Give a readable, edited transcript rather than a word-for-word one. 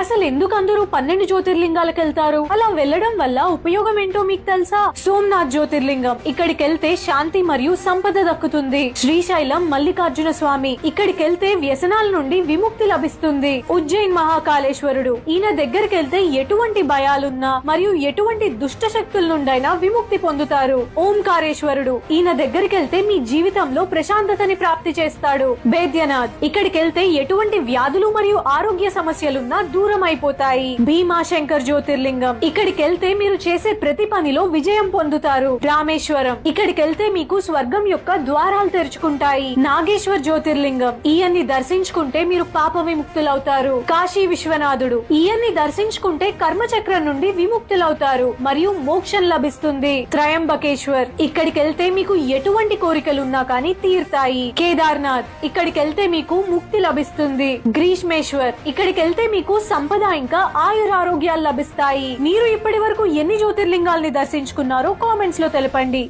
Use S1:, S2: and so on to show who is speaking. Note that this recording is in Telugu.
S1: అసలు ఎందుకు అందరూ 12 జ్యోతిర్లింగాలకు వెళ్తారు? అలా వెళ్లడం వల్ల ఉపయోగం ఏంటో మీకు తెలుసా? సోమనాథ్ జ్యోతిర్లింగం, ఇక్కడికి వెళ్తే శాంతి మరియు సంపద దక్కుతుంది. శ్రీశైలం మల్లికార్జున స్వామి, ఇక్కడికి వెళ్తే వ్యసనాల నుండి విముక్తి లభిస్తుంది. ఉజ్జయిన్ మహాకాళేశ్వరుడు, ఈయన దగ్గరికి వెళ్తే ఎటువంటి భయాలున్నా మరియు ఎటువంటి దుష్ట శక్తుల నుండైనా విముక్తి పొందుతారు. ఓంకారేశ్వరుడు, ఈయన దగ్గరికి వెళ్తే మీ జీవితంలో ప్రశాంతతని ప్రాప్తి చేస్తాడు. బైద్యనాథ్, ఇక్కడికి వెళ్తే ఎటువంటి వ్యాధులు మరియు ఆరోగ్య సమస్యలున్నా దూరం అయిపోతాయి. భీమాశంకర్ జ్యోతిర్లింగం, ఇక్కడికి వెళ్తే మీరు చేసే ప్రతి పనిలో విజయం పొందుతారు. రామేశ్వరం, ఇక్కడికి వెళ్తే మీకు స్వర్గం యొక్క ద్వారాలు తెరుచుకుంటాయి. నాగేశ్వర్ జ్యోతిర్లింగం, ఈయన్ని దర్శించుకుంటే మీరు పాప విముక్తులవుతారు. కాశీ విశ్వనాథుడు, ఈయన్ని దర్శించుకుంటే కర్మచక్రం నుండి విముక్తులవుతారు మరియు మోక్షం లభిస్తుంది. త్రయంబకేశ్వర్, ఇక్కడికి వెళ్తే మీకు ఎటువంటి కోరికలున్నా కానీ తీరుతాయి. కేదార్నాథ్, ఇక్కడికి వెళ్తే మీకు ముక్తి లభిస్తుంది. గ్రీష్మేశ్వర్, ఇక్కడికి వెళ్తే మీకు సంపద ఇంకా ఆయురారోగ్యాలు లభిస్తాయి. మీరు ఇప్పటి వరకు ఎన్ని జ్యోతిర్లింగాల్ని దర్శించుకున్నారో కామెంట్స్ లో తెలపండి.